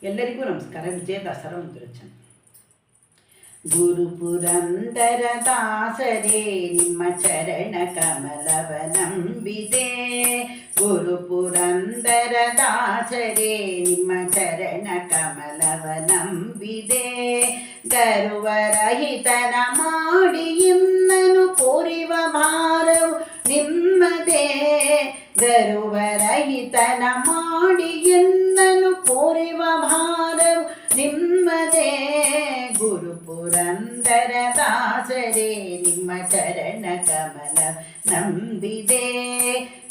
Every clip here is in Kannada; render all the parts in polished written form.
ಎಲ್ಲರಿಗೂ ನಮಸ್ಕಾರ. ವಿಜಯದಾಸರ ಒಂದು ರಚನೆ. ಗುರು ಪುರಂದರ ದಾಸರೇ ನಿಮ್ಮ ಚರಣ ಕಮಲವ ನಂಬಿದೆ. ಗುರು ಪುರಂದರ ದಾಸರೇ ನಿಮ್ಮ ಚರಣ ಕಮಲವ ನಂಬಿದೆ. ಗರ್ವರಹಿತನ ಮಾಡಿ ಇನ್ನನು ಕೋರಿವ ಭಾರವು ನಿಮ್ಮದೇ. ಗರ್ವರಹಿತನ ಮಾಡಿ ಇನ್ನನು ಕೋರಿವ ಭಾರವು ನಿಮ್ಮದೇ. ಗುರು ಪುರಂದರ ದಾಸರೇ ನಿಮ್ಮ ಚರಣ ಕಮಲ ನಂಬಿದೆ.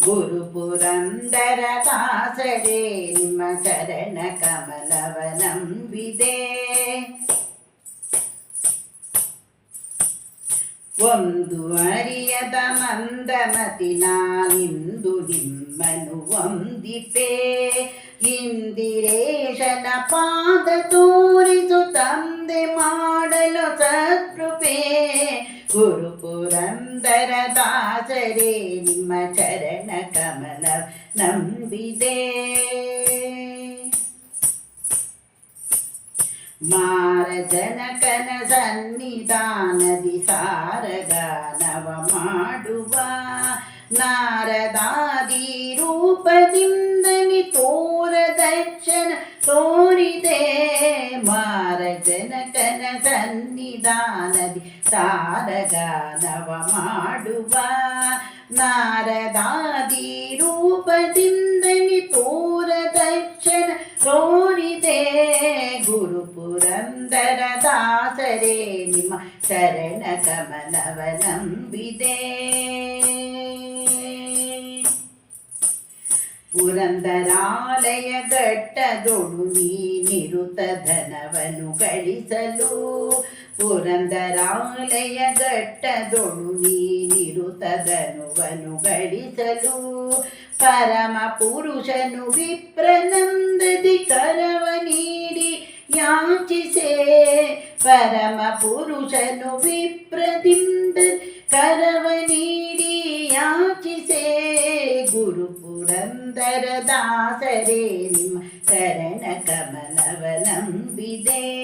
ಗುರು ಪುರಂದರ ದಾಸರೇ ನಿಮ್ಮ ಚರಣ ಕಮಲವ ನಂಬಿದೆ. ಒಂದು ಅರಿಯದ ಮಂದಮತಿ ನಾನಿಂದು ನಿಮ್ಮನು ವಂದಿಪೆ. ಇಂದಿರೇಶನ ಪಾದ ತೋರಿಸು ತಂದೆ ಮಾಡಲು ಸತ್ಕೃಪೆ. ಗುರು ಪುರಂದರ ದಾಸರೇ ನಿಮ್ಮ ಚರಣ ಕಮಲ ನಂಬಿದೆ. ಮಾರಜನಕನ ಸನ್ನಿಧಾನದಿ ಸಾರಗಾನವ ಮಾಡುವ ನಾರದಾದಿ ರೂಪದಿಂದನಿ ತೋರ ದರ್ಶನ ತೋರಿದೆ. ಮಾರಜನಕನ ಸನ್ನಿಧಾನದಿ ಸಾರಗಾನವ ಮಾಡುವ ನಾರದಾದಿ ರೂಪದಿಂದನಿ ತೋರ ದರ್ಶನ ತೋರಿದೆ. ಗುರು ಪುರಂದರ ದಾಸರೇ ನಿಮ್ಮ ಚರಣ ಕಮಲವ ನಂಬಿದೆ. ಪುರಂದರಾಲಯ ಘಟ್ಟದೊಳು ನೀನಿರುತ ಧನವನ್ನು ಗಳಿಸಲು. ಪುರಂದರಾಲಯ ಘಟ್ಟದೊಳು ನೀನಿರುತ ಧನವನ್ನು ಗಳಿಸಲು. ಪರಮ ಪುರುಷನು ವಿಪ್ರನಂದದಿ ಕರವ ನೀಡಿ ಯಾಚಿಸೆ. ಪರಮ ಪುರುಷನು ವಿಪ್ರದಿಂದ ಕರವ ನೀಡಿ ಯಾಚಿಸೆ. ಗುರು ಪುರಂದರ ದಾಸರೇ ನಿಮ್ಮ ಚರಣ ಕಮಲವ ನಂಬಿದೆ.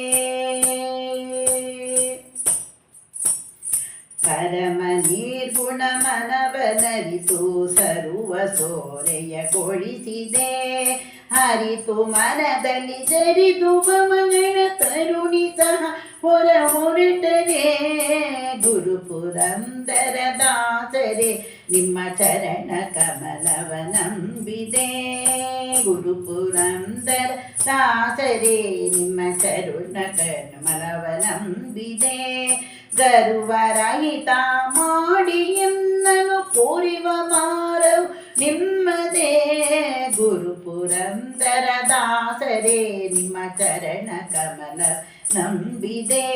ಪರಮ ನಿರ್ಗುಣ ಮನವನರಿತು ಸರ್ವ ಸೋರೆಯಗೊಳಿಸಿದೆ. ಹರಿತು ಮನದಲ್ಲಿ ಜರಿದು ಭವಗಳ ತರುಣಿ ಸಹ ಹೊರ ಹೊರಟರೆ. ಗುರು ಪುರಂದರ ದಾಸರೇ ನಿಮ್ಮ ಚರಣ ಕಮಲವ ನಂಬಿದೆ. ಗುರು ಪುರಂದರ ದಾಸರೇ ನಿಮ್ಮ ಚರಣ ಕಮಲವ ನಂಬಿದೆ. ಗರ್ವರಹಿತ ಮಾಡಿ ಎನ್ನನು ಕೋರಿವ ಭಾರವು ನಿಮ್ಮದೇ. ಗುರು ಪುರಂದರ ದಾಸರೇ ನಿಮ್ಮ ಚರಣ ಕಮಲ ನಂಬಿದೆ.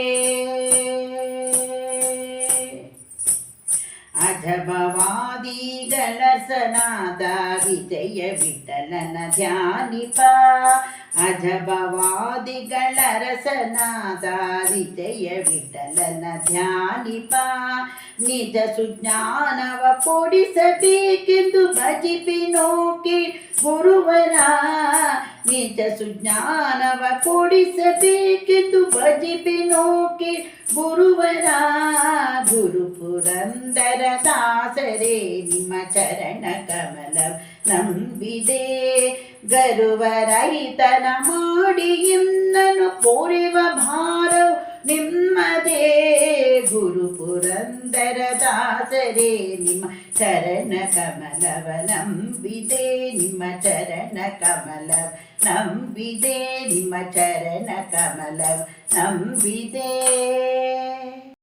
ಅಜಭವಾದಿಗಳ ಸನಾದ ವಿಜಯ ವಿಠಲನ ಧ್ಯಾನಿಪ. ಅಜಭವಾದಿಗಳ ರಸನಾದ ವಿಜಯ ವಿಠಲನ ಧ್ಯಾನಿಪ. ನಿಜ ಸುಜ್ಞಾನವ ಕೊಡಿಸಬೇಕೆಂದು ಭಜಿಪಿನೋಕೆ ಗುರುವರ. ನಿಜ ಸುಜ್ಞಾನವ ಕೊಡಿಸಬೇಕೆಂದು ಭಜಿಪಿನೋಕೆ ಗುರುವರ. ಗುರು ಪುರಂದರ ದಾಸರೇ ನಿಮ್ಮ ಚರಣ ಕಮಲ ನಂಬಿದೆ. ಗರ್ವರಹಿತನ ಮಾಡಿ ಇನ್ನನು ಕೋರಿವ ಭಾರವು ನಿಮ್ಮದೇ. ಗುರು ಪುರಂದರ ದಾಸರೇ ನಿಮ್ಮ ಚರಣ ಕಮಲವ ನಂಬಿದೆ. ನಿಮ್ಮ ಚರಣ ಕಮಲ ನಂಬಿದೆ. ನಿಮ್ಮ ಚರಣ ಕಮಲ ನಂಬಿದೆ.